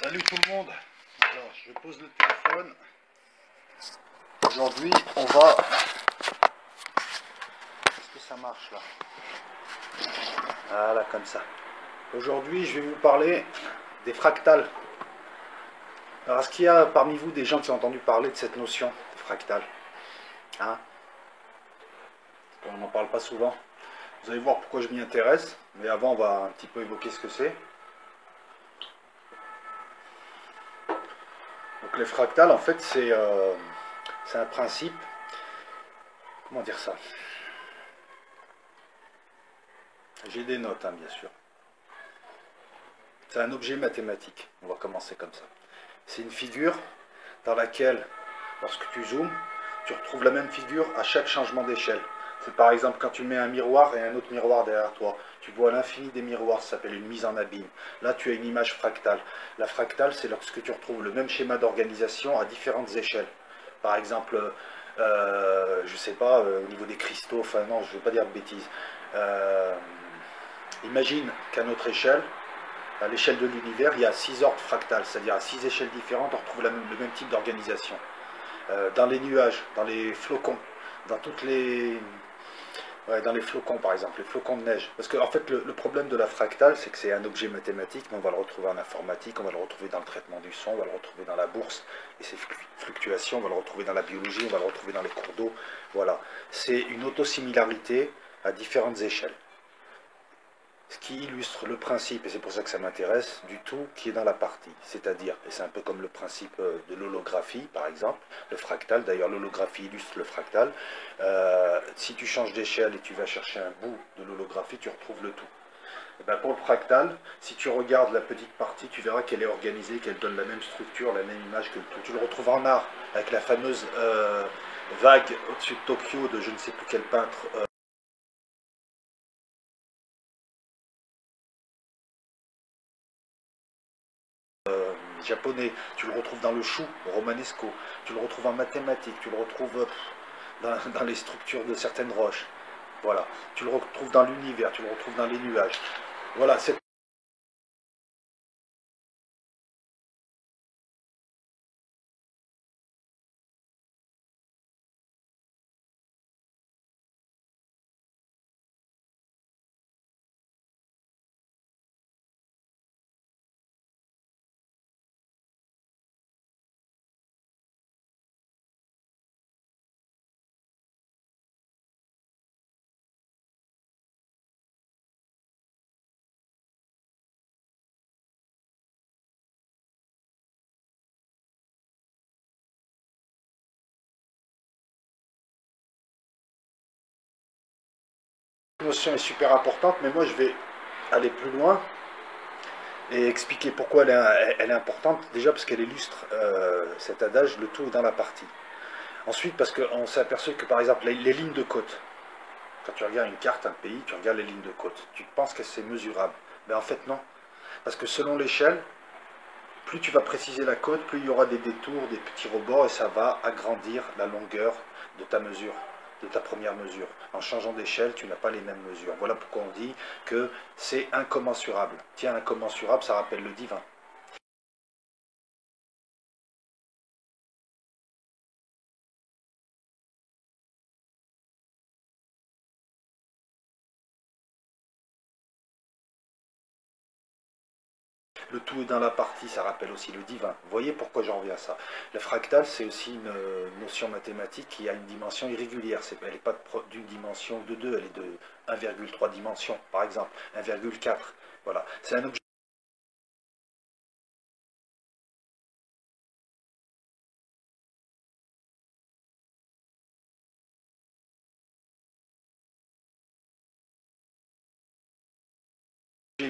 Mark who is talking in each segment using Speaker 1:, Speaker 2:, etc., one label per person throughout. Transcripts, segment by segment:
Speaker 1: Salut tout le monde. Alors, je pose le téléphone. Aujourd'hui, on va... Est-ce que ça marche là? Voilà, comme ça. Aujourd'hui, je vais vous parler des fractales. Alors, est-ce qu'il y a parmi vous des gens qui ont entendu parler de cette notion de fractale? Hein? On n'en parle pas souvent. Vous allez voir pourquoi je m'y intéresse. Mais avant, on va un petit peu évoquer ce que c'est. Donc les fractales, en fait, c'est un principe. Comment dire ça? J'ai des notes, hein, bien sûr. C'est un objet mathématique. On va commencer comme ça. C'est une figure dans laquelle, lorsque tu zoomes, tu retrouves la même figure à chaque changement d'échelle. C'est par exemple quand tu mets un miroir et un autre miroir derrière toi. Tu vois l'infini des miroirs, ça s'appelle une mise en abîme. Là, tu as une image fractale. La fractale, c'est lorsque tu retrouves le même schéma d'organisation à différentes échelles. Par exemple, je ne sais pas, au niveau des cristaux, enfin non, je ne veux pas dire de bêtises. Imagine qu'à notre échelle, à l'échelle de l'univers, il y a 6 ordres fractales, c'est-à-dire à 6 échelles différentes, on retrouve le même type d'organisation. Dans les nuages, dans les flocons, dans toutes les... Ouais, dans les flocons par exemple, les flocons de neige. Parce que en fait, le problème de la fractale, c'est que c'est un objet mathématique, mais on va le retrouver en informatique, on va le retrouver dans le traitement du son, on va le retrouver dans la bourse, et ses fluctuations, on va le retrouver dans la biologie, on va le retrouver dans les cours d'eau. Voilà, c'est une autosimilarité à différentes échelles. Ce qui illustre le principe, et c'est pour ça que ça m'intéresse, du tout qui est dans la partie. C'est-à-dire, et c'est un peu comme le principe de l'holographie, par exemple, le fractal, d'ailleurs l'holographie illustre le fractal. Si tu changes d'échelle et tu vas chercher un bout de l'holographie, tu retrouves le tout. Et bien pour le fractal, si tu regardes la petite partie, tu verras qu'elle est organisée, qu'elle donne la même structure, la même image que le tout. Tu le retrouves en art, avec la fameuse vague au-dessus de Tokyo de je ne sais plus quel peintre. Japonais, tu le retrouves dans le chou romanesco, tu le retrouves en mathématiques, tu le retrouves dans les structures de certaines roches. Voilà, tu le retrouves dans l'univers, tu le retrouves dans les nuages. Voilà, c'est une notion est super importante, mais moi je vais aller plus loin et expliquer pourquoi elle est importante. Déjà parce qu'elle illustre cet adage, le tout est dans la partie. Ensuite parce qu'on s'est aperçu que par exemple les lignes de côte, quand tu regardes une carte, un pays, tu regardes les lignes de côte, tu penses que c'est mesurable. Mais en fait non, parce que selon l'échelle, plus tu vas préciser la côte, plus il y aura des détours, des petits rebords, et ça va agrandir la longueur de ta mesure, de ta première mesure. En changeant d'échelle, tu n'as pas les mêmes mesures. Voilà pourquoi on dit que c'est incommensurable. Tiens, incommensurable, ça rappelle le divin. Le tout est dans la partie, ça rappelle aussi le divin. Vous voyez pourquoi j'en reviens à ça. Le fractal, c'est aussi une notion mathématique qui a une dimension irrégulière. Elle n'est pas d'une dimension de 2, elle est de 1,3 dimensions, par exemple, 1,4. Voilà. C'est un objet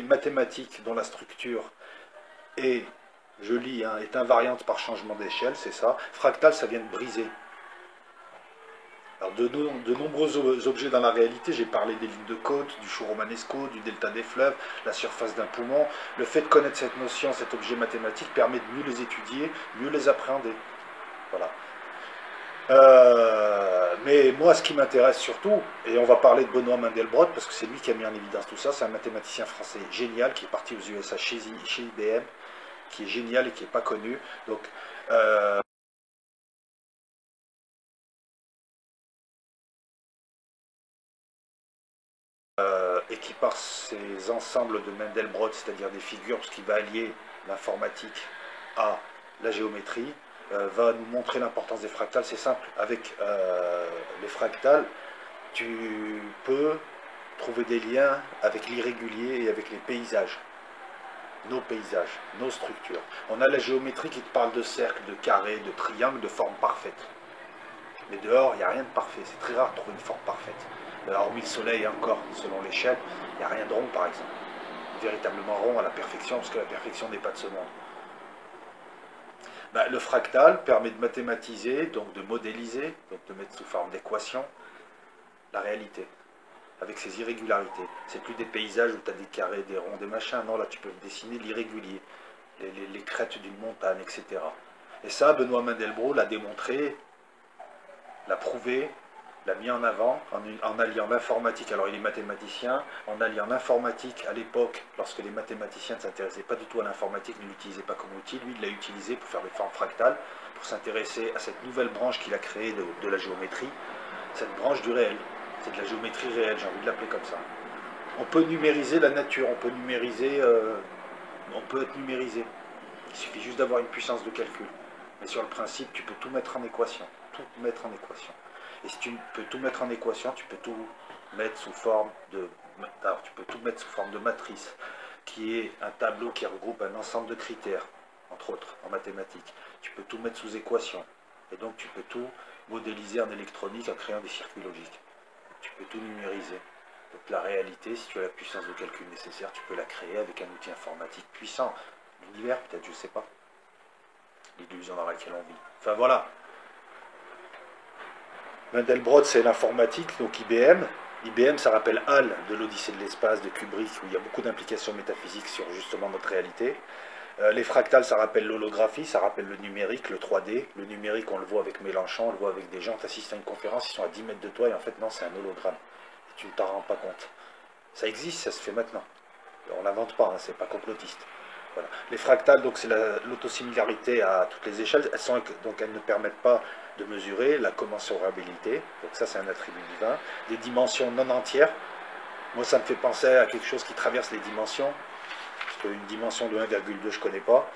Speaker 1: mathématique dont la structure est, je lis, hein, est invariante par changement d'échelle, c'est ça. Fractal, ça vient de briser. Alors de nombreux objets dans la réalité, j'ai parlé des lignes de côte, du chou romanesco, du delta des fleuves, la surface d'un poumon. Le fait de connaître cette notion, cet objet mathématique, permet de mieux les étudier, mieux les appréhender. Voilà. Mais moi, ce qui m'intéresse surtout, et on va parler de Benoît Mandelbrot, parce que c'est lui qui a mis en évidence tout ça, c'est un mathématicien français génial qui est parti aux USA chez IBM, qui est génial et qui n'est pas connu. Donc, et qui par ces ensembles de Mandelbrot, c'est-à-dire des figures, parce qu'il va allier l'informatique à la géométrie, va nous montrer l'importance des fractales. C'est simple, avec les fractales, tu peux trouver des liens avec l'irrégulier et avec les paysages, nos structures. On a la géométrie qui te parle de cercles, de carrés, de triangles, de formes parfaites. Mais dehors, il n'y a rien de parfait. C'est très rare de trouver une forme parfaite. Hormis le soleil encore, selon l'échelle, il n'y a rien de rond par exemple. Véritablement rond à la perfection, parce que la perfection n'est pas de ce monde. Le fractal permet de mathématiser, donc de modéliser, donc de mettre sous forme d'équation, la réalité, avec ses irrégularités. C'est plus des paysages où tu as des carrés, des ronds, des machins. Non, là tu peux dessiner l'irrégulier, les crêtes d'une montagne, etc. Et ça, Benoît Mandelbrot l'a démontré, l'a prouvé, l'a mis en avant en alliant l'informatique. Alors il est mathématicien, en alliant l'informatique à l'époque, lorsque les mathématiciens ne s'intéressaient pas du tout à l'informatique, ne l'utilisaient pas comme outil, lui il l'a utilisé pour faire des formes fractales, pour s'intéresser à cette nouvelle branche qu'il a créée de la géométrie, cette branche du réel. C'est de la géométrie réelle, j'ai envie de l'appeler comme ça. On peut numériser la nature, on peut numériser, on peut être numérisé. Il suffit juste d'avoir une puissance de calcul. Mais sur le principe, tu peux tout mettre en équation. Tout mettre en équation. Et si tu peux tout mettre en équation, tu peux tout mettre sous forme de... Alors, tu peux tout mettre sous forme de matrice, qui est un tableau qui regroupe un ensemble de critères, entre autres, en mathématiques. Tu peux tout mettre sous équation. Et donc, tu peux tout modéliser en électronique en créant des circuits logiques. Tu peux tout numériser. Donc, la réalité, si tu as la puissance de calcul nécessaire, tu peux la créer avec un outil informatique puissant. L'univers, peut-être, je ne sais pas. L'illusion dans laquelle on vit. Enfin, voilà. Mandelbrot, c'est l'informatique, donc IBM. IBM, ça rappelle HAL de l'Odyssée de l'espace de Kubrick, où il y a beaucoup d'implications métaphysiques sur justement notre réalité. Les fractales, ça rappelle l'holographie, ça rappelle le numérique, le 3D. Le numérique, on le voit avec Mélenchon, on le voit avec des gens, tu assistes à une conférence, ils sont à 10 mètres de toi, et en fait, non, c'est un hologramme. Et tu ne t'en rends pas compte. Ça existe, ça se fait maintenant. On n'invente pas, hein, c'est pas complotiste. Voilà. Les fractales, donc c'est l'autosimilarité à toutes les échelles. Donc elles ne permettent pas de mesurer la commensurabilité. Donc ça, c'est un attribut divin. Des dimensions non entières. Moi, ça me fait penser à quelque chose qui traverse les dimensions. Parce qu'une dimension de 1,2, je ne connais pas.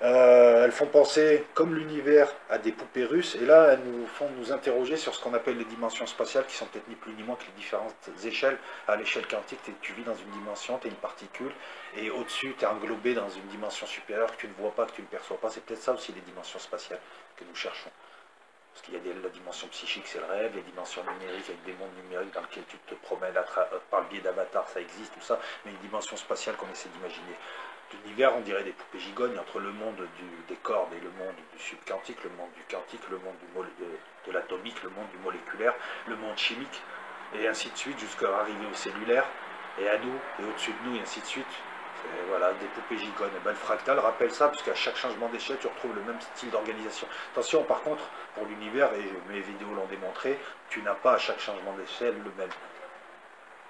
Speaker 1: Elles font penser, comme l'univers, à des poupées russes, et là, elles nous font nous interroger sur ce qu'on appelle les dimensions spatiales, qui sont peut-être ni plus ni moins que les différentes échelles. À l'échelle quantique, tu vis dans une dimension, tu es une particule, et au-dessus, tu es englobé dans une dimension supérieure que tu ne vois pas, que tu ne perçois pas. C'est peut-être ça aussi les dimensions spatiales que nous cherchons. Parce qu'il y a la dimension psychique, c'est le rêve, les dimensions numériques, avec des mondes numériques dans lesquels tu te promènes par le biais d'avatars, ça existe, tout ça, mais une dimension spatiale qu'on essaie d'imaginer. L'univers, on dirait des poupées gigognes entre le monde des cordes et le monde du subquantique, le monde du quantique, le monde de l'atomique, le monde du moléculaire, le monde chimique, et ainsi de suite, jusqu'à arriver au cellulaire, et à nous, et au-dessus de nous, et ainsi de suite. Voilà, des poupées gigognes. Et le fractal rappelle ça, parce qu'à chaque changement d'échelle, tu retrouves le même style d'organisation. Attention, par contre, pour l'univers, et mes vidéos l'ont démontré, tu n'as pas à chaque changement d'échelle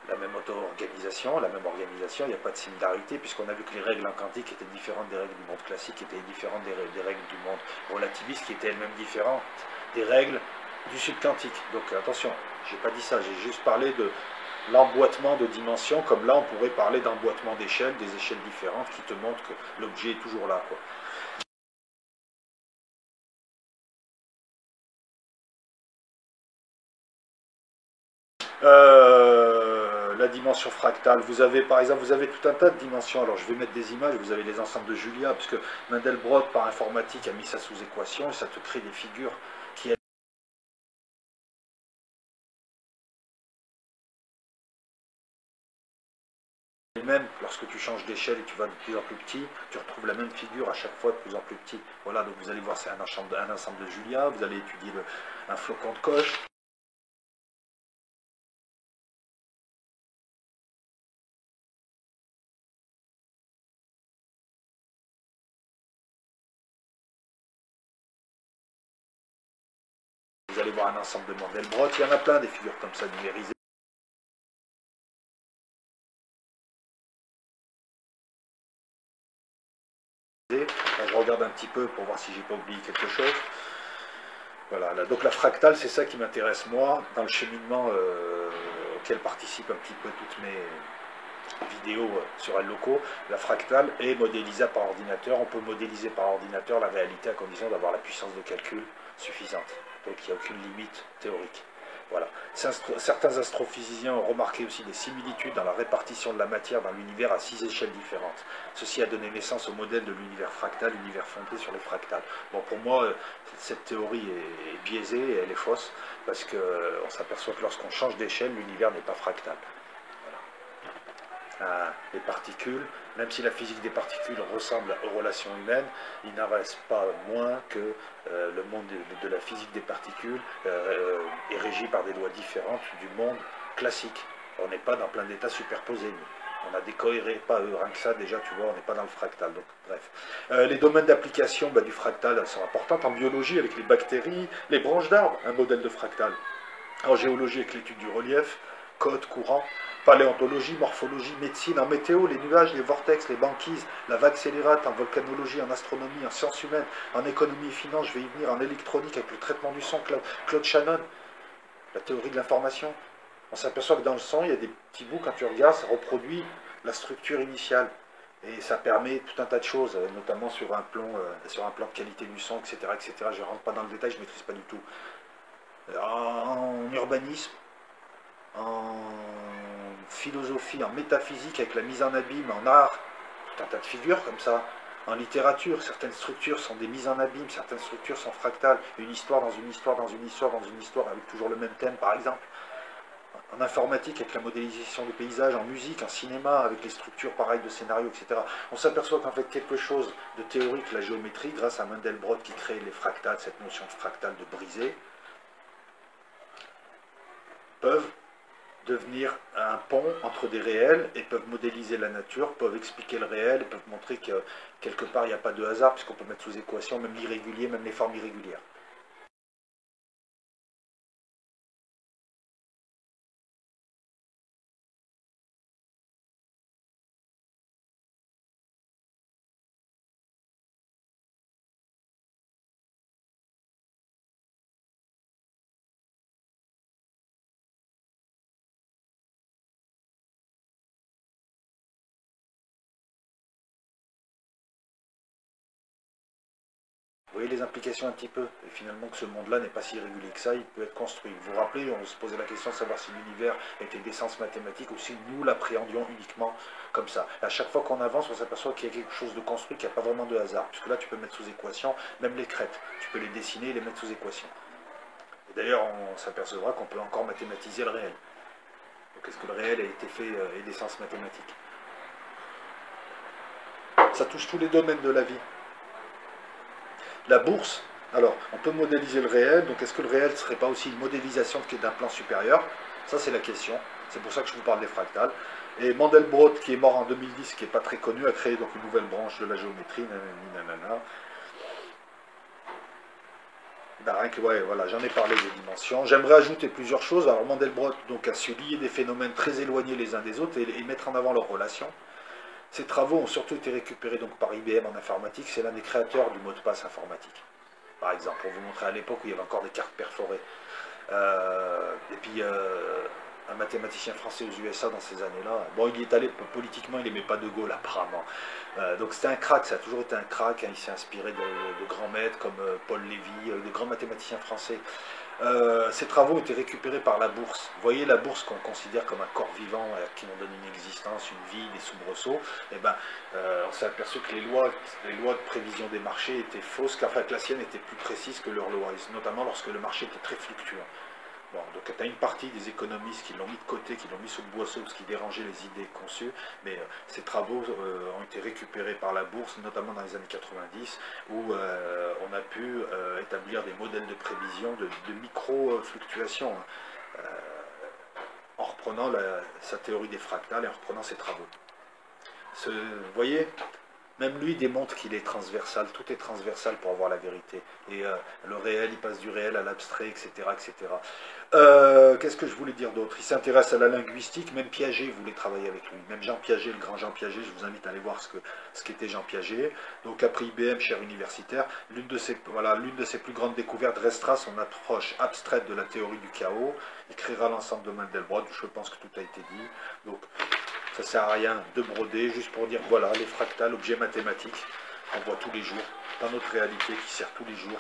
Speaker 1: la même auto-organisation, la même organisation, il n'y a pas de similarité, puisqu'on a vu que les règles en quantique étaient différentes des règles du monde classique, qui étaient différentes des règles du monde relativiste, qui étaient elles-mêmes différentes des règles du subquantique. Donc attention, je n'ai pas dit ça, j'ai juste parlé de l'emboîtement de dimensions, comme là on pourrait parler d'emboîtement d'échelles, des échelles différentes qui te montrent que l'objet est toujours là, quoi. La dimension fractale, vous avez par exemple, vous avez tout un tas de dimensions. Alors je vais mettre des images, vous avez les ensembles de Julia, puisque Mandelbrot par informatique a mis ça sous équation, et ça te crée des figures qui elles-mêmes, lorsque tu changes d'échelle et tu vas de plus en plus petit, tu retrouves la même figure à chaque fois de plus en plus petit. Voilà, donc vous allez voir, c'est un ensemble de Julia, vous allez étudier un flocon de coche. Vous allez voir un ensemble de Mandelbrot, il y en a plein des figures comme ça numérisées. regarde un petit peu pour voir si j'ai pas oublié quelque chose. Voilà, là, donc la fractale, c'est ça qui m'intéresse moi, dans le cheminement auquel participent un petit peu toutes mes vidéos sur L-Loco. La fractale est modélisable par ordinateur. On peut modéliser par ordinateur la réalité à condition d'avoir la puissance de calcul suffisante. Donc il n'y a aucune limite théorique. Voilà. Certains astrophysiciens ont remarqué aussi des similitudes dans la répartition de la matière dans l'univers à 6 échelles différentes. Ceci a donné naissance au modèle de l'univers fractal, univers fondé sur les fractales. Bon, pour moi, cette théorie est biaisée et elle est fausse, parce qu'on s'aperçoit que lorsqu'on change d'échelle, l'univers n'est pas fractal. Les particules, même si la physique des particules ressemble aux relations humaines, il n'en reste pas moins que le monde de la physique des particules est régi par des lois différentes du monde classique. On n'est pas dans plein d'états superposés, nous. On a décohéré, pas eux, rien que ça, déjà, tu vois, on n'est pas dans le fractal. Donc, bref. Les domaines d'application du fractal sont importants en biologie avec les bactéries, les branches d'arbres, un modèle de fractal. En géologie avec l'étude du relief, code, courant, paléontologie, morphologie, médecine, en météo, les nuages, les vortex, les banquises, la vague scélérate, en volcanologie, en astronomie, en sciences humaines, en économie et finance, je vais y venir, en électronique avec le traitement du son, Claude Shannon, la théorie de l'information. On s'aperçoit que dans le son, il y a des petits bouts, quand tu regardes, ça reproduit la structure initiale. Et ça permet tout un tas de choses, notamment sur un plan de qualité du son, etc. etc. Je ne rentre pas dans le détail, je ne maîtrise pas du tout. En urbanisme, en philosophie, en métaphysique, avec la mise en abîme, en art, tout un tas de figures comme ça. En littérature, certaines structures sont des mises en abîme, certaines structures sont fractales, une histoire dans une histoire, dans une histoire, dans une histoire, avec toujours le même thème, par exemple. En informatique, avec la modélisation des paysages, en musique, en cinéma, avec les structures pareilles de scénarios, etc. On s'aperçoit qu'en fait quelque chose de théorique, la géométrie, grâce à Mandelbrot qui crée les fractales, cette notion de fractale de brisé, peuvent devenir un pont entre des réels et peuvent modéliser la nature, peuvent expliquer le réel et peuvent montrer que quelque part il n'y a pas de hasard puisqu'on peut mettre sous équation même l'irrégulier, même les formes irrégulières. Vous voyez les implications un petit peu, et finalement que ce monde-là n'est pas si irrégulier que ça, il peut être construit. Vous vous rappelez, on se posait la question de savoir si l'univers était d'essence mathématique ou si nous l'appréhendions uniquement comme ça. Et à chaque fois qu'on avance, on s'aperçoit qu'il y a quelque chose de construit, qu'il n'y a pas vraiment de hasard, puisque là tu peux mettre sous équation, même les crêtes, tu peux les dessiner et les mettre sous équation. Et d'ailleurs, on s'apercevra qu'on peut encore mathématiser le réel. Donc est-ce que le réel a été fait et d'essence mathématique? Ça touche tous les domaines de la vie. La bourse, alors, on peut modéliser le réel, donc est-ce que le réel ne serait pas aussi une modélisation d'un plan supérieur? Ça, c'est la question. C'est pour ça que je vous parle des fractales. Et Mandelbrot, qui est mort en 2010, qui n'est pas très connu, a créé donc une nouvelle branche de la géométrie, nanana. Ouais, voilà, j'en ai parlé des dimensions. J'aimerais ajouter plusieurs choses. Alors, Mandelbrot donc, a su lier des phénomènes très éloignés les uns des autres et mettre en avant leurs relations. Ces travaux ont surtout été récupérés donc, par IBM en informatique. C'est l'un des créateurs du mot de passe informatique, par exemple, pour vous montrer à l'époque où il y avait encore des cartes perforées. Et puis, un mathématicien français aux USA dans ces années-là, bon, il y est allé politiquement, il n'aimait pas De Gaulle apparemment. Donc c'était un crack, ça a toujours été un crack. Hein, il s'est inspiré de grands maîtres comme Paul Lévy, de grands mathématiciens français. Ces travaux ont été récupérés par la bourse. Vous voyez la bourse qu'on considère comme un corps vivant qui nous donne une existence, une vie, des soubresauts. Et ben, on s'est aperçu que les lois de prévision des marchés étaient fausses, que la sienne était plus précise que leurs lois, notamment lorsque le marché était très fluctuant. Bon, donc tu as une partie des économistes qui l'ont mis de côté, qui l'ont mis sous le boisseau parce qu'ils dérangeaient les idées conçues, mais ces travaux ont été récupérés par la bourse, notamment dans les années 90, où on a pu établir des modèles de prévision de micro-fluctuations, en reprenant sa théorie des fractales et en reprenant ses travaux. Vous voyez, Même lui démontre qu'il est transversal, tout est transversal pour avoir la vérité. Et le réel, il passe du réel à l'abstrait, etc. etc. Qu'est-ce que je voulais dire d'autre? Il s'intéresse à la linguistique, même Piaget voulait travailler avec lui. Même Jean Piaget, le grand Jean Piaget, je vous invite à aller voir ce qu'était Jean Piaget. Donc après IBM, cher universitaire, l'une de ses plus grandes découvertes restera son approche abstraite de la théorie du chaos. Il créera l'ensemble de Mandelbrot, je pense que tout a été dit. Donc ça sert à rien de broder, juste pour dire voilà, les fractales, objets mathématiques, qu'on voit tous les jours, dans notre réalité, qui sert tous les jours,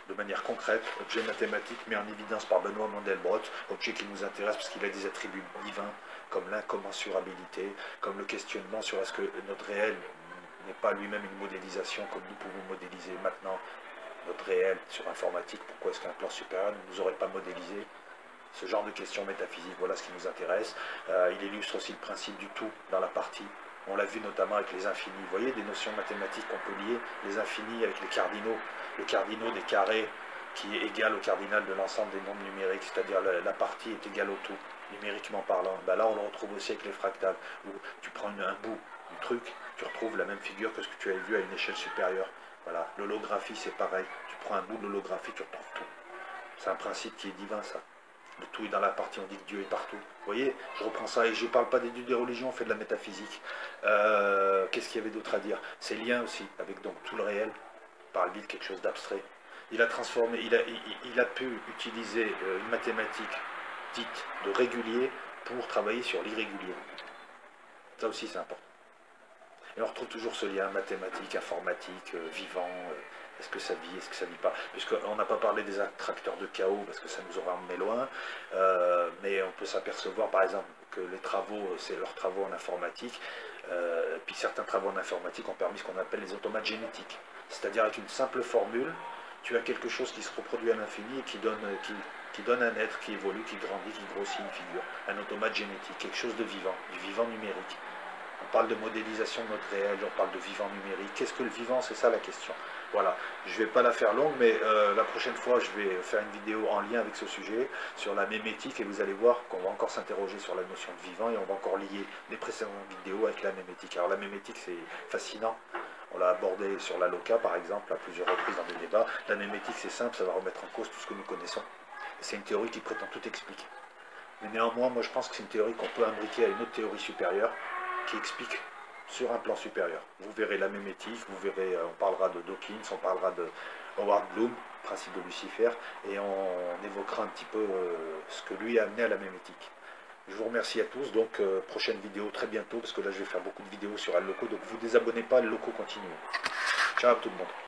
Speaker 1: de manière concrète, objet mathématique mis en évidence par Benoît Mandelbrot, objet qui nous intéresse parce qu'il a des attributs divins, comme l'incommensurabilité, comme le questionnement sur est-ce que notre réel n'est pas lui-même une modélisation, comme nous pouvons modéliser maintenant notre réel sur informatique, pourquoi est-ce qu'un plan supérieur ne nous aurait pas modélisé? Ce genre de questions métaphysiques, voilà ce qui nous intéresse. Il illustre aussi le principe du tout dans la partie. On l'a vu notamment avec les infinis. Vous voyez des notions mathématiques qu'on peut lier, les infinis avec les cardinaux. Le cardinaux des carrés qui est égal au cardinal de l'ensemble des nombres numériques, c'est-à-dire la partie est égale au tout, numériquement parlant. Ben là, on le retrouve aussi avec les fractales, où tu prends un bout du truc, tu retrouves la même figure que ce que tu avais vu à une échelle supérieure. Voilà, l'holographie, c'est pareil. Tu prends un bout de l'holographie, tu retrouves tout. C'est un principe qui est divin, ça. Le tout est dans la partie, on dit que Dieu est partout. Vous voyez, je reprends ça et je ne parle pas des religions, on fait de la métaphysique. Qu'est-ce qu'il y avait d'autre à dire? Ces liens aussi, avec donc tout le réel, par le biais de quelque chose d'abstrait. Il a transformé, il a pu utiliser une mathématique dite de régulier pour travailler sur l'irrégulier. Ça aussi c'est important. Et on retrouve toujours ce lien mathématique, informatique, vivant, est-ce que ça vit, est-ce que ça vit pas? Puisqu'on n'a pas parlé des attracteurs de chaos, parce que ça nous aurait emmené loin, mais on peut s'apercevoir par exemple que les travaux, c'est leurs travaux en informatique, puis certains travaux en informatique ont permis ce qu'on appelle les automates génétiques. C'est-à-dire avec une simple formule, tu as quelque chose qui se reproduit à l'infini et qui donne un être, qui évolue, qui grandit, qui grossit une figure. Un automate génétique, quelque chose de vivant, du vivant numérique. On parle de modélisation de notre réel, on parle de vivant numérique. Qu'est-ce que le vivant? C'est ça la question. Voilà, je ne vais pas la faire longue, mais la prochaine fois, je vais faire une vidéo en lien avec ce sujet, sur la mémétique, et vous allez voir qu'on va encore s'interroger sur la notion de vivant, et on va encore lier les précédentes vidéos avec la mémétique. Alors la mémétique, c'est fascinant. On l'a abordé sur la LOCA, par exemple, à plusieurs reprises dans des débats. La mémétique, c'est simple, ça va remettre en cause tout ce que nous connaissons. C'est une théorie qui prétend tout expliquer. Mais néanmoins, moi, je pense que c'est une théorie qu'on peut imbriquer à une autre théorie supérieure, qui explique sur un plan supérieur. Vous verrez la mémétique, vous verrez, on parlera de Dawkins, on parlera de Howard Bloom, principe de Lucifer, et on évoquera un petit peu ce que lui a amené à la mémétique. Je vous remercie à tous, donc prochaine vidéo très bientôt, parce que là je vais faire beaucoup de vidéos sur Al Loco, donc vous désabonnez pas, Al Loco continue. Ciao à tout le monde.